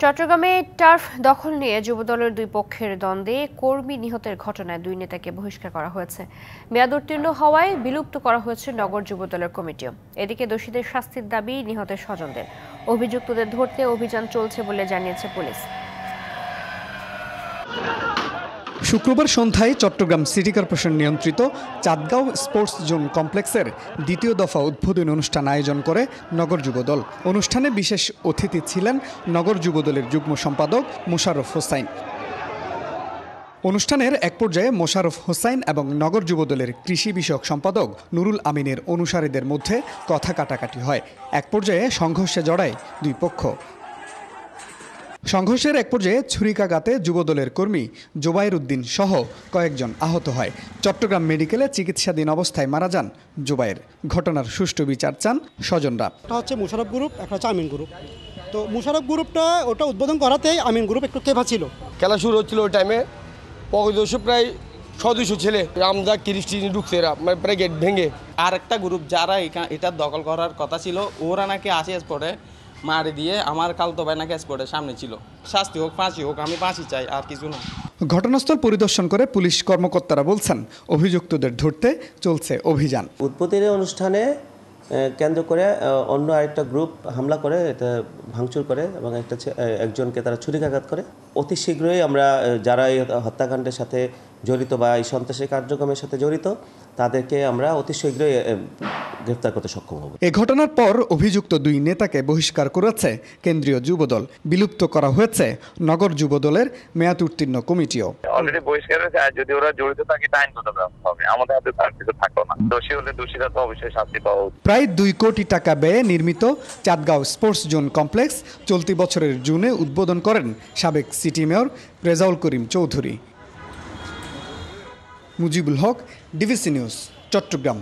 চট্টগ্রামে টার্ফ দখল নিয়ে যুবদলের দুই পক্ষের দ্বন্দ্বে কর্মী নিহতের ঘটনায় দুই নেতাকে বহিষ্কার করা হয়েছে। মেয়াদ উত্তীর্ণ হওয়ায় বিলুপ্ত করা হয়েছে নগর যুবদলের কমিটিও। এদিকে দোষীদের শাস্তির দাবি নিহতের স্বজনদের। অভিযুক্তদের ধরতে অভিযান চলছে বলে জানিয়েছে পুলিশ। শুক্রবার সন্ধ্যায় চট্টগ্রাম সিটি কর্পোরেশন নিয়ন্ত্রিত চাঁদগাঁও স্পোর্টস জোন কমপ্লেক্সের দ্বিতীয় দফা উদ্বোধনী অনুষ্ঠান আয়োজন করে নগর যুবদল। অনুষ্ঠানে বিশেষ অতিথি ছিলেন নগর যুবদলের যুগ্ম সম্পাদক মোশাররফ হোসাইন। অনুষ্ঠানের এক পর্যায়ে মোশাররফ হোসাইন এবং নগর যুবদলের কৃষি বিষয়ক সম্পাদক নুরুল আমিনের অনুসারীদের মধ্যে কথা কাটাকাটি হয়। এক পর্যায়ে সংঘর্ষে জড়ায় দুই পক্ষ। সংঘর্ষের এক পর্যায়ে ছুরিকাঘাতে যুবদলের কর্মী জোবায়ের উদ্দিন সহ কয়েকজন আহত হয়। চট্টগ্রাম মেডিকেলে চিকিৎসাধীন অবস্থায় মারা যান জোবায়ের। ঘটনার সুষ্ঠু বিচার চান স্বজনরা। একটা হচ্ছে মোশাররফ গ্রুপ, একটা হচ্ছে আমিন গ্রুপ। তো মোশাররফ গ্রুপটা ওটা উদ্বোধন করাতেই আমিন গ্রুপ একটু কেফা ছিল। খেলা শুরু হচ্ছিল ওই টাইমে পকদর্শ প্রায় 100-200 ছেলে রামদা ক্রিস্টিনি ঢুকছে প্রায় গেট ভেঙে। আর একটা গ্রুপ যারা এটা দখল করার কথা ছিল ওরা নাকি আসে স্পটে মারি দিয়ে আমার কালতো ভাই নাকি স্পটের সামনে ছিল। শাস্তি হোক, ফাঁসি হোক, আমি ফাঁসি চাই, আর কিছু না। ঘটনাস্থল পরিদর্শন করে পুলিশ কর্মকর্তারা বলছেন অভিযুক্তদের ধরতে চলছে অভিযান। উদ্বোধনী অনুষ্ঠানে কেন্দ্র করে অন্য আরেকটা গ্রুপ হামলা করে, এটা ভাঙচুর করে এবং একজনকে তারা ছুরিকাঘাত করে। অতি শীঘ্রই আমরা যারা এই হত্যাকাণ্ডের সাথে জড়িত বা এই সন্ত্রাসী কার্যক্রমের সাথে জড়িত তাদেরকে আমরা অতি শীঘ্রই গ্রেফতার করতে সক্ষম হব। এ ঘটনার পর অভিযুক্ত দুই নেতাকে বহিষ্কার করেছে কেন্দ্রীয় যুবদল। বিলুপ্ত করা হয়েছে নগর যুবদলের মেয়াদ উত্তীর্ণ কমিটিও। অলরেডি বহিষ্কার হয়েছে, আর যদি ওরা জড়িত থাকে আইনগত ব্যবস্থা হবে। আমাদের হাতে তার কিছু থাকলো না। দোষী হলে দোষীরা তো অবশ্যই শাস্তি পাওয়া উচিত। প্রায় 2 কোটি টাকা ব্যয়ে নির্মিত চাঁদগাঁও স্পোর্টস জোন কমপ্লেক্স চলতি বছরের জুনে উদ্বোধন করেন সাবেক city mayor Rezaul Karim Chowdhury. Mujibul Haque, DVC news, Chittagong.